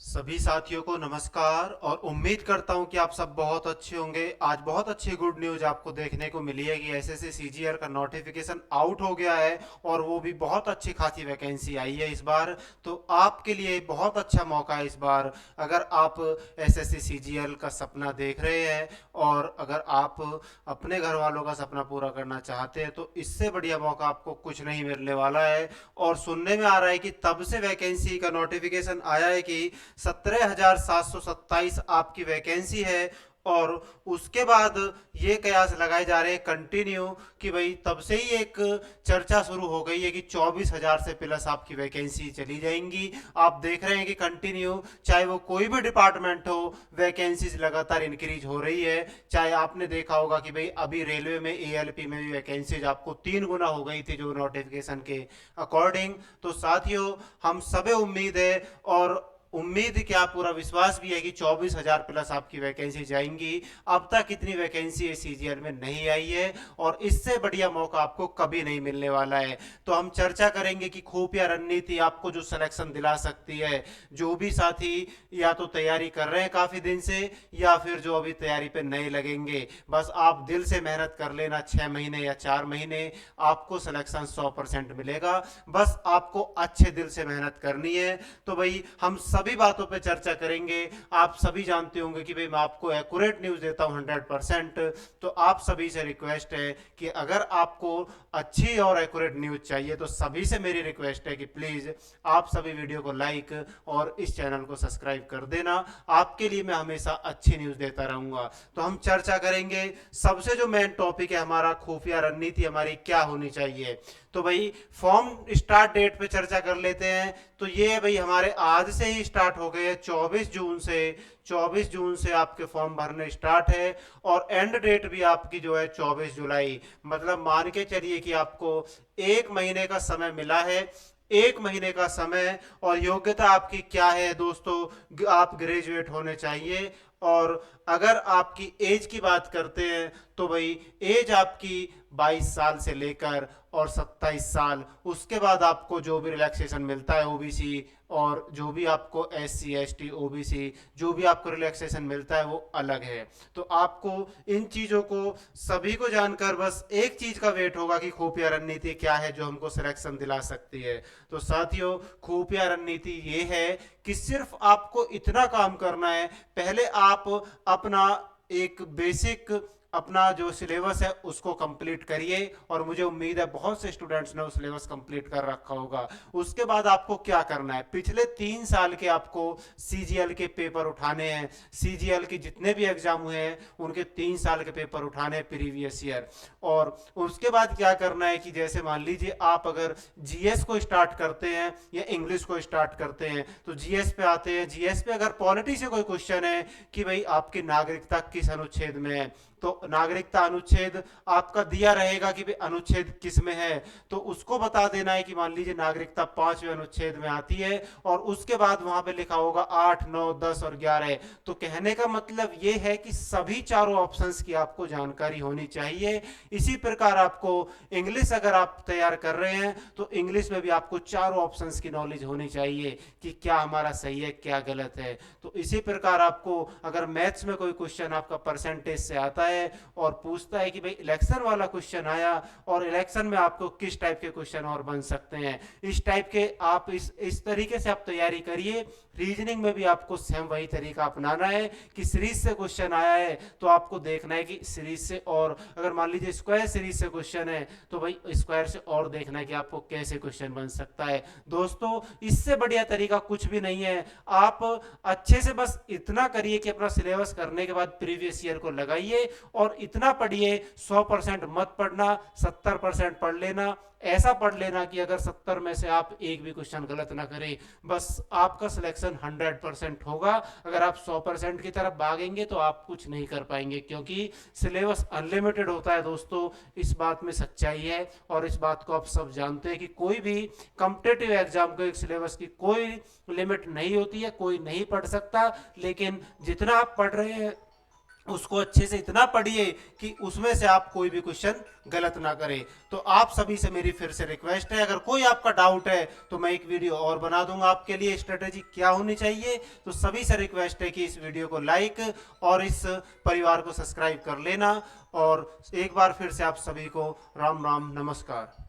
सभी साथियों को नमस्कार और उम्मीद करता हूं कि आप सब बहुत अच्छे होंगे। आज बहुत अच्छी गुड न्यूज़ आपको देखने को मिली है कि एसएससी सीजीएल का नोटिफिकेशन आउट हो गया है और वो भी बहुत अच्छी खासी वैकेंसी आई है इस बार। तो आपके लिए बहुत अच्छा मौका है इस बार। अगर आप एसएससी सीजीएल का सपना देख रहे हैं और अगर आप अपने घर वालों का सपना पूरा करना चाहते हैं तो इससे बढ़िया मौका आपको कुछ नहीं मिलने वाला है। और सुनने में आ रहा है कि तब से वैकेंसी का नोटिफिकेशन आया है कि 17,727 आपकी वैकेंसी है। और उसके बाद ये कयास लगाए जा रहे हैं कंटिन्यू कि भाई तब से ही एक चर्चा शुरू हो गई है कि 24,000 से प्लस आपकी वैकेंसी चली जाएंगी। आप देख रहे हैं कि कंटिन्यू चाहे वो कोई भी डिपार्टमेंट हो वैकेंसीज लगातार इंक्रीज हो रही है। चाहे आपने देखा होगा कि भाई अभी रेलवे में एएलपी में भी वैकेंसीज आपको 3 गुना हो गई थी जो नोटिफिकेशन के अकॉर्डिंग। तो साथियों हम सबे उम्मीद है और उम्मीद क्या पूरा विश्वास भी है कि 24,000 प्लस आपकी वैकेंसी जाएंगी। अब तक इतनी वैकेंसी सीजीएल में नहीं आई है और इससे बढ़िया मौका आपको कभी नहीं मिलने वाला है। तो हम चर्चा करेंगे कि खुफिया रणनीति आपको जो सिलेक्शन दिला सकती है। जो भी साथी या तो तैयारी कर रहे हैं काफी दिन से या फिर जो अभी तैयारी पे नए लगेंगे, बस आप दिल से मेहनत कर लेना। 6 महीने या 4 महीने आपको सिलेक्शन 100% मिलेगा। बस आपको अच्छे दिल से मेहनत करनी है। तो भाई हम सभी बातों पे चर्चा करेंगे। आप सभी जानते होंगे कि भाई मैं आपको एक्यूरेट न्यूज देता हूं 100%। तो आप सभी से रिक्वेस्ट है कि अगर आपको अच्छी और एक्यूरेट न्यूज चाहिए तो सभी से मेरी रिक्वेस्ट है कि प्लीज आप सभी वीडियो को लाइक और इस चैनल को सब्सक्राइब कर देना। आपके लिए मैं हमेशा अच्छी न्यूज देता रहूंगा। तो हम चर्चा करेंगे। सबसे जो मेन टॉपिक है हमारा खुफिया रणनीति हमारी क्या होनी चाहिए। तो भाई फॉर्म स्टार्ट डेट पे चर्चा कर लेते हैं। तो ये भाई हमारे आज से ही स्टार्ट हो गए 24 जून से आपके फॉर्म भरने स्टार्ट है। और एंड डेट भी आपकी जो है 24 जुलाई। मतलब मान के चलिए कि आपको 1 महीने का समय मिला है। 1 महीने का समय। और योग्यता आपकी क्या है दोस्तों, आप ग्रेजुएट होने चाहिए। और अगर आपकी एज की बात करते हैं तो भाई एज आपकी 22 साल से लेकर और 27 साल। उसके बाद आपको जो भी रिलैक्सेशन मिलता है ओबीसी और जो भी आपको एससी एसटी ओबीसी जो भी आपको रिलैक्सेशन मिलता है वो अलग है। तो आपको इन चीज़ों को सभी को जानकर बस एक चीज़ का वेट होगा कि खुफिया रणनीति क्या है जो हमको सिलेक्शन दिला सकती है। तो साथियों खुफिया रणनीति ये है कि सिर्फ आपको इतना काम करना है। पहले आप अपना एक बेसिक अपना जो सिलेबस है उसको कंप्लीट करिए और मुझे उम्मीद है बहुत से स्टूडेंट्स ने वो सिलेबस कंप्लीट कर रखा होगा। उसके बाद आपको क्या करना है, पिछले 3 साल के आपको सीजीएल के पेपर उठाने हैं। सीजीएल के जितने भी एग्जाम हुए हैं उनके 3 साल के पेपर उठाने हैं प्रीवियस ईयर। और उसके बाद क्या करना है कि जैसे मान लीजिए आप अगर जीएस को स्टार्ट करते हैं या इंग्लिश को स्टार्ट करते हैं तो जीएस पे आते हैं। जीएस पे अगर पॉलिटी से कोई क्वेश्चन है कि भाई आपकी नागरिकता किस अनुच्छेद में है, तो नागरिकता अनुच्छेद आपका दिया रहेगा कि भाई अनुच्छेद किस में है। तो उसको बता देना है कि मान लीजिए नागरिकता 5वें अनुच्छेद में आती है और उसके बाद वहां पे लिखा होगा 8, 9, 10 और 11। तो कहने का मतलब ये है कि सभी चारों ऑप्शंस की आपको जानकारी होनी चाहिए। इसी प्रकार आपको इंग्लिश अगर आप तैयार कर रहे हैं तो इंग्लिश में भी आपको चारों ऑप्शंस की नॉलेज होनी चाहिए कि क्या हमारा सही है क्या गलत है। तो इसी प्रकार आपको अगर मैथ्स में कोई क्वेश्चन आपका परसेंटेज से आता है और पूछता है कि भाई इलेक्शन वाला क्वेश्चन आया और इलेक्शन में आपको किस टाइप के क्वेश्चन और बन सकते हैं, इस टाइप के आप इस तरीके से आप तैयारी करिए। रीजनिंग में भी आपको सेम वही तरीका अपनाना है कि सीरीज से क्वेश्चन आया है तो आपको देखना है कि सीरीज से, और अगर मान लीजिए स्क्वायर सीरीज से क्वेश्चन है तो भाई स्क्वायर से और देखना है कि आपको कैसे क्वेश्चन बन सकता है। दोस्तों इससे बढ़िया तरीका कुछ भी नहीं है। आप अच्छे से बस इतना करिए कि अपना सिलेबस करने के बाद प्रीवियस ईयर को लगाइए और इतना पढ़िए। 100% मत पढ़ना, 70% पढ़ लेना। ऐसा पढ़ लेना कि अगर 70 में से आप एक भी क्वेश्चन गलत ना करें, बस आपका सिलेक्शन 100% होगा। अगर आप 100% की तरफ भागेंगे तो आप कुछ नहीं कर पाएंगे क्योंकि सिलेबस अनलिमिटेड होता है दोस्तों। इस बात में सच्चाई है और इस बात को आप सब जानते हैं कि कोई भी कॉम्पिटिटिव एग्जाम को एक सिलेबस की कोई लिमिट नहीं होती है, कोई नहीं पढ़ सकता। लेकिन जितना आप पढ़ रहे हैं उसको अच्छे से इतना पढ़िए कि उसमें से आप कोई भी क्वेश्चन गलत ना करें। तो आप सभी से मेरी फिर से रिक्वेस्ट है, अगर कोई आपका डाउट है तो मैं एक वीडियो और बना दूंगा आपके लिए, स्ट्रेटेजी क्या होनी चाहिए। तो सभी से रिक्वेस्ट है कि इस वीडियो को लाइक और इस परिवार को सब्सक्राइब कर लेना। और एक बार फिर से आप सभी को राम राम, नमस्कार।